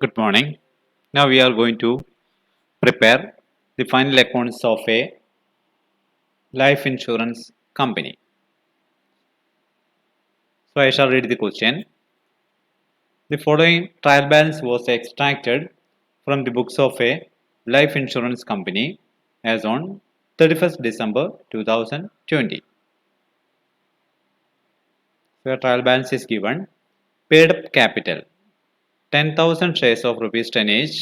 Good morning. Now we are going to prepare the final accounts of a life insurance company. So I shall read the question. The following trial balance was extracted from the books of a life insurance company as on 31st December 2020. So trial balance is given. Paid up capital 10,000 shares of rupees 10 each,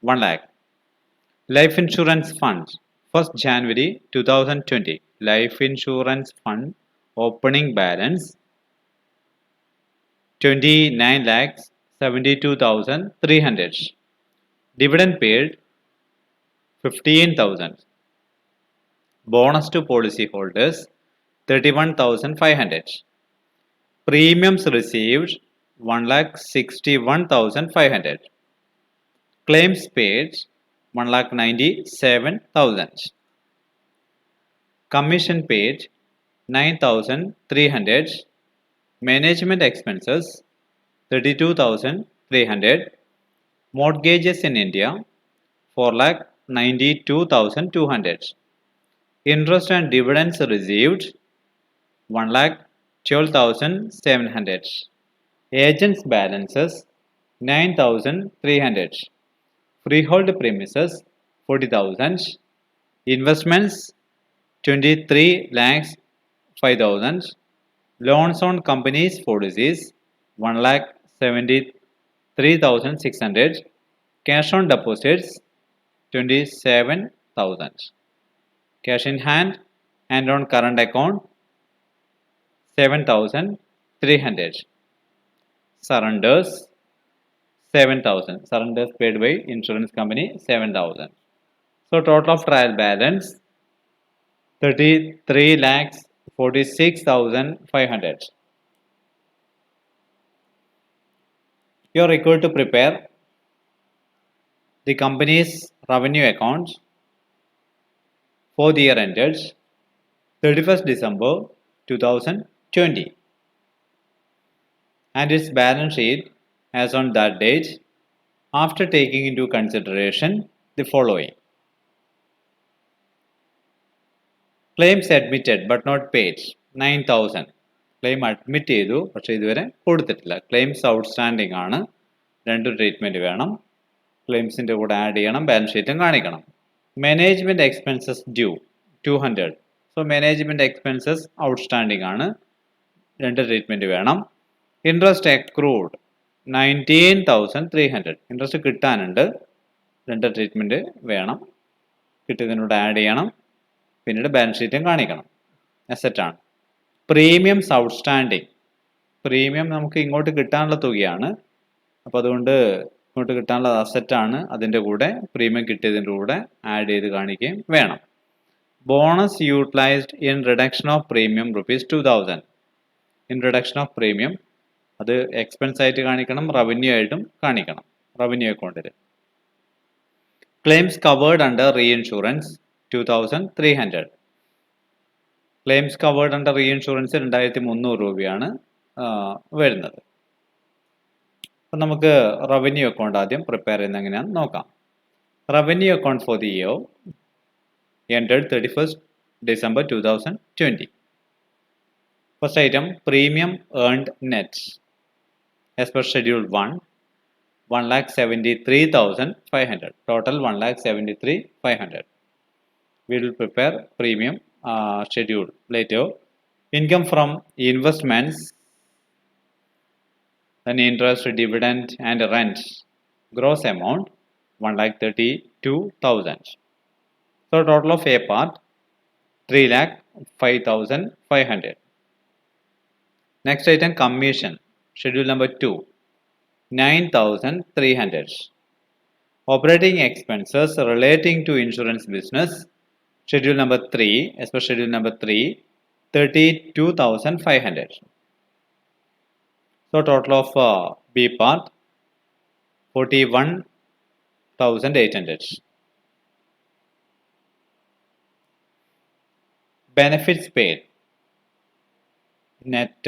1 lakh. Life insurance fund 1st January 2020. Life insurance fund opening balance 29 lakhs 72,300. Dividend paid 15,000. Bonus to policy holders 31,500. Premiums received 1,61,500. Claims paid 1,97,000. Commission paid 9,300. Management expenses 32,300. Mortgages in India 4,92,200. Interest and dividends received 1,12,700. Agents balances 9,300. Freehold premises 40,000. Investments 23 lakhs 5,000. Loans on companies policies 1,73,600. Cash on deposits 27,000. Cash in hand and on current account 7,300. Surrenders 7,000. Surrenders paid by insurance company 7,000. So total of trial balance 33 lakhs 46,500. You are required to prepare the company's revenue accounts for the year ended 31st December 2020 and its balance sheet as on that date after taking into consideration the following. Claims admitted but not paid 9,000. Claim admit ചെയ്തു പക്ഷേ ഇതുവരെ കൊടുത്തിട്ടില്ല. Claims outstanding ആണ്. 2 treatment വേണം. ക്ലെയിംസിൻ്റെ കൂടെ add ചെയ്യണം, balance ഷീറ്റും കാണിക്കണം. Management expenses due 200. So management expenses outstanding ആണ്. 2 ട്രീറ്റ്മെൻറ്റ് വേണം. Interest accrued 19,300. ഇൻട്രസ്റ്റ് കിട്ടാനുണ്ട്. 2 ട്രീറ്റ്മെൻറ്റ് വേണം. കിട്ടിയതിനോട് ആഡ് ചെയ്യണം. പിന്നീട് ബാലൻസ് ഷീറ്റും കാണിക്കണം. അസറ്റാണ്. Premiums outstanding. പ്രീമിയം നമുക്ക് ഇങ്ങോട്ട് കിട്ടാനുള്ള തുകയാണ്. അപ്പോൾ അതുകൊണ്ട് ഇങ്ങോട്ട് കിട്ടാനുള്ള അസറ്റാണ്. അതിൻ്റെ കൂടെ പ്രീമിയം കിട്ടിയതിൻ്റെ കൂടെ ആഡ് ചെയ്ത് കാണിക്കുകയും വേണം. Bonus utilised in reduction of premium ₹2,000. In reduction of premium അത് എക്സ്പെൻസ് ആയിട്ട് കാണിക്കണം, റവന്യൂ ആയിട്ടും കാണിക്കണം. റവന്യൂ അക്കൗണ്ടിൽ. Claims covered under reinsurance 2,300. Claims covered under reinsurance 2,300 രൂപയാണ് വരുന്നത്. അപ്പം നമുക്ക് റവന്യൂ അക്കൗണ്ട് ആദ്യം പ്രിപ്പയർ ചെയ്യുന്നത് എങ്ങനെയാണെന്ന് നോക്കാം. Revenue account for the year ended 31st December 2020. First item, premium earned net as per schedule 1, 1,73,500. Total 1,73,500. We will prepare premium schedule later. Income from investments, then interest, dividend and rent. Gross amount 1,32,000. So total of A part 3,05,500. Next item, commission schedule number 2 9,300. Operating expenses relating to insurance business schedule number 3 as per schedule number 3 32,500. So total of B part 41,800. Benefits paid net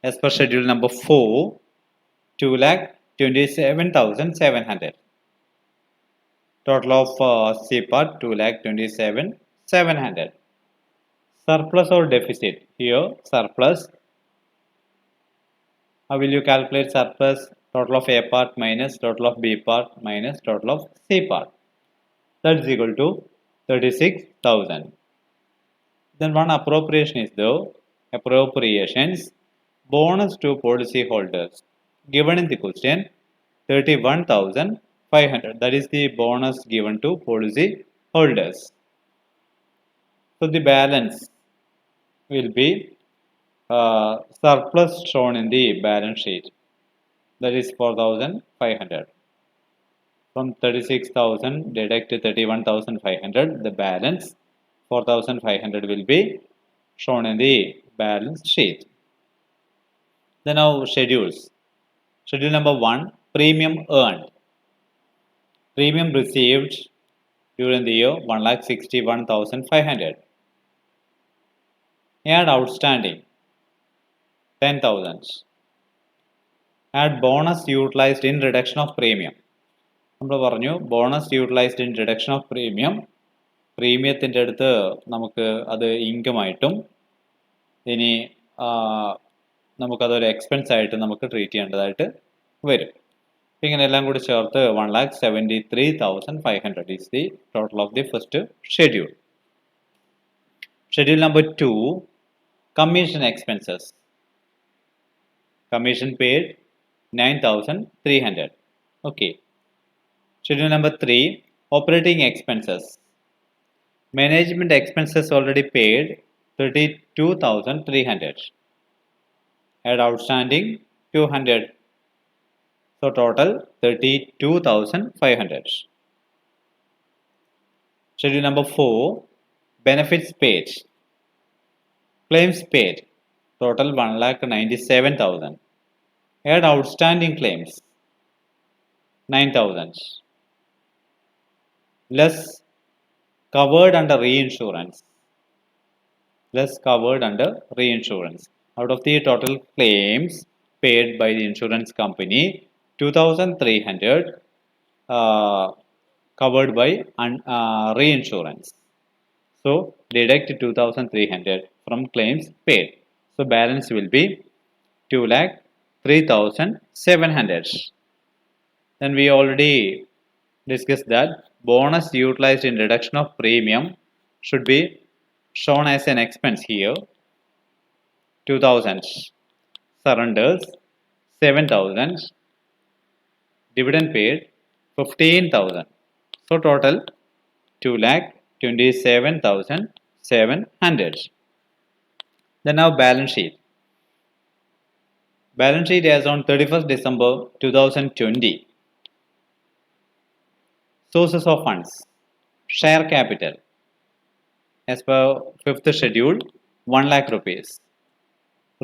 as per schedule number 4 2,00,000 27,700. Total of C part 2,27,700. Surplus or deficit? Here surplus. How will you calculate surplus? Total of A part minus total of B part minus total of C part. That is equal to 36,000. Then one appropriation is the appropriations bonus to policy holders. Given in the question 31,500. That is the bonus given to policy holders. So the balance will be surplus shown in the balance sheet. That is 4,500. From 36,000 deduct 31,500. The balance 4,500 will be shown in the balance sheet. Then now schedules. Schedule number 1, premium earned. Premium received during the year 1,61,500. Add outstanding 10,000. Add bonus utilized in reduction of premium. നമ്മൾ പറഞ്ഞു bonus utilised in reduction of premium. പ്രീമിയത്തിൻ്റെ അടുത്ത് നമുക്ക് അത് income ആയിട്ടും ഇനി നമുക്കതൊരു expense ആയിട്ട് നമുക്ക് ട്രീറ്റ് ചെയ്യേണ്ടതായിട്ട് വരും. ഇങ്ങനെ എല്ലാം കൂടി ചേർത്ത് 1,73,500 is the total of the first schedule. Schedule number 2, commission expenses. Commission paid 9,300. Okay. Schedule number 3, operating expenses. Management expenses already paid 32,300. Add outstanding 200. So total 32,500. Schedule number 4, benefits paid. Claims paid total 1,97,000. Add outstanding claims 9,000. Less covered under reinsurance. Less covered under reinsurance. Out of the total claims paid by the insurance company, 2,300 covered by reinsurance. So deduct 2,300 from claims paid. So balance will be 2,03,700. Then we already discussed that bonus utilized in reduction of premium should be shown as an expense here. 2,000. Surrenders 7,000. Dividend paid 15,000. So total 2,27,700. Then now balance sheet. Balance sheet as on 31st December 2020. Sources of funds. Share capital. As per 5th schedule, 1 lakh rupees.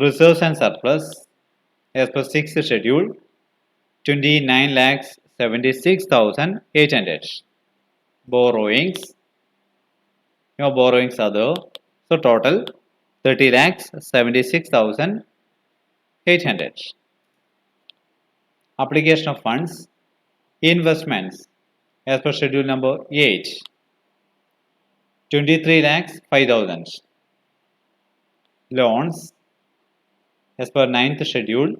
Reserves and surplus. As per 6th schedule, 29,76,800. Borrowings. Your borrowings are there. So total 30,76,800. Application of funds. Investments. As per schedule number 8, 23,05,000. Loans. As per 9th schedule,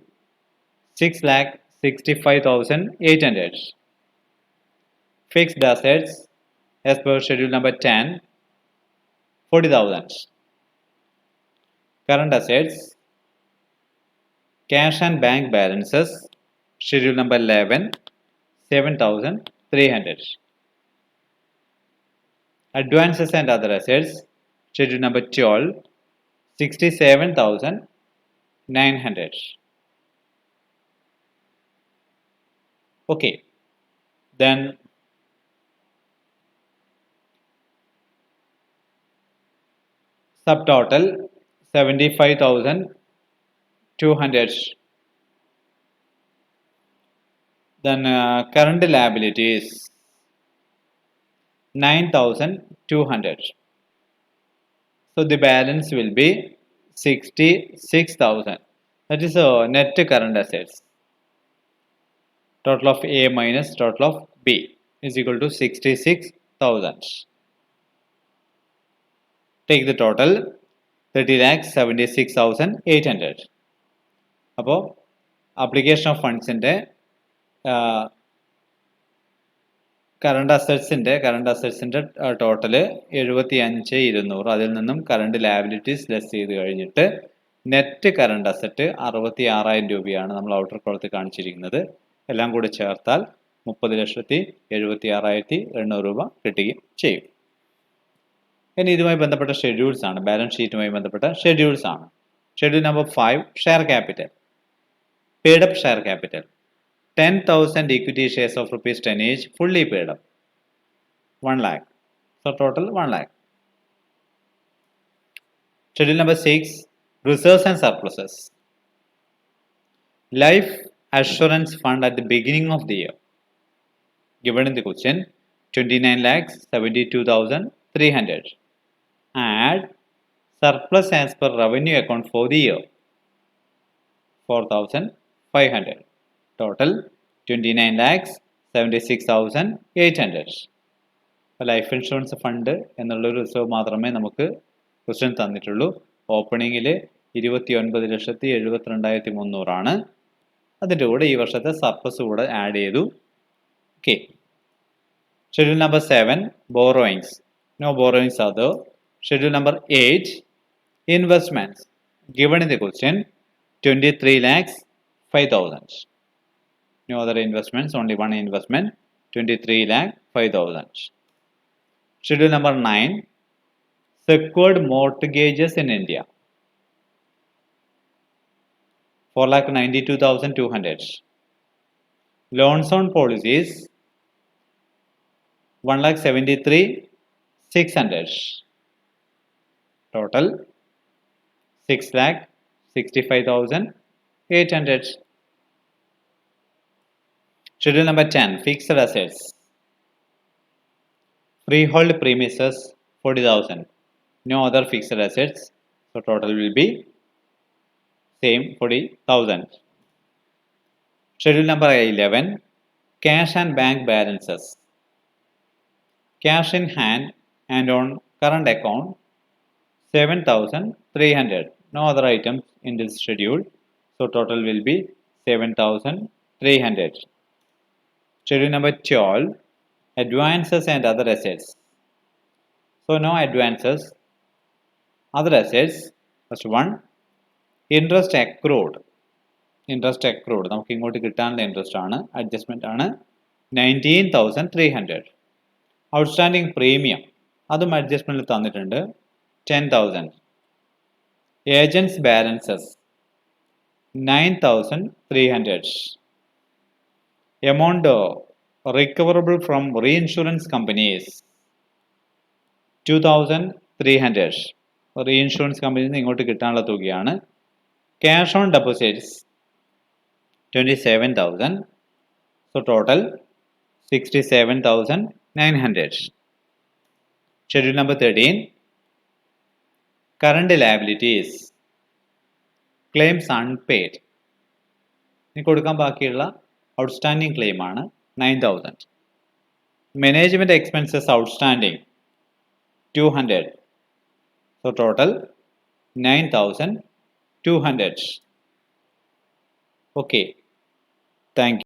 6,65,800. Fixed assets. As per schedule number 10, 40,000. Current assets. Cash and bank balances. Schedule number 11, 7,300. Advances and other assets. Schedule number 12, 67,900. Okay. Then subtotal 75,200. Then current liabilities 9,200. So the balance will be 66,000. That is net current assets. total of A minus total of B is equal to 66,000. Take the total 30,76,800. അപ്പോൾ application of ഫണ്ട്സിൻ്റെ current അസറ്റ്സിൻ്റെ total 75,200. അതിൽ നിന്നും current liabilities less ചെയ്ത് കഴിഞ്ഞിട്ട് net current asset 66,000 രൂപയാണ് നമ്മൾ outer കോളത്തിൽ കാണിച്ചിരിക്കുന്നത്. എല്ലാം കൂടി ചേർത്താൽ 30,76,800 രൂപ കിട്ടുകയും ചെയ്യും. ഇനി ഇതുമായി ബന്ധപ്പെട്ട ഷെഡ്യൂൾസ് ആണ്, ബാലൻസ് ഷീറ്റുമായി ബന്ധപ്പെട്ട ഷെഡ്യൂൾസ് ആണ്. Schedule number 5, share capital. Paid up share capital 10,000 equity shares of rupees 10 each, fully paid up 1 lakh. So total 1 lakh. Schedule number 6, reserves and surpluses. Life assurance fund at the beginning of the year. Given in the question, 29,72,300. Add surplus as per revenue account for the year 4,500. Total 29,76,800. Life insurance fund എന്നുള്ളൊരു reserve മാത്രമേ നമുക്ക് question തന്നിട്ടുള്ളൂ. ഓപ്പണിങ്ങിൽ 29,72,300 അതിൻ്റെ കൂടെ ഈ വർഷത്തെ surplus കൂടെ add ചെയ്തു. Okay. Schedule number 7, borrowings. No borrowings other. Schedule number 8, investments. Given in the question 23,05,000. No other investments, only one investment, 23,05,000. Schedule number 9, secured mortgages in India 4,92,200. Loans on policies 1,73,600. Total 6,65,800. Schedule number 10, fixed assets. Freehold premises 40,000. No other fixed assets. So total will be same 40,000. Schedule number 11, cash and bank balances. Cash in hand and on current account 7,300. No other items in this schedule. So total will be 7,300. Schedule number 12, advances and other assets. So no advances. Other assets, first one, interest accrued. Interest accrued. നമുക്ക് ഇങ്ങോട്ട് കിട്ടാനുള്ള interest ആണ്, adjustment ആണ്. 19,300. Outstanding premium അതും അഡ്ജസ്റ്റ്മെന്റിൽ തന്നിട്ടുണ്ട് 10,000. Agents balances 9,300. Amount recoverable from reinsurance companies 2,300. Reinsurance കമ്പനിയിൽ നിന്ന് ഇങ്ങോട്ട് കിട്ടാനുള്ള തുകയാണ്. Cash on deposits 27,000. So total 67,900. Schedule number 13, current liabilities. Claims unpaid. ഇനി കൊടുക്കാൻ ബാക്കിയുള്ള ഔട്ട്സ്റ്റാൻഡിംഗ് ക്ലെയിം ആണ് 9,000. Management expenses outstanding 200. So total 9,200. Okay. Thank you.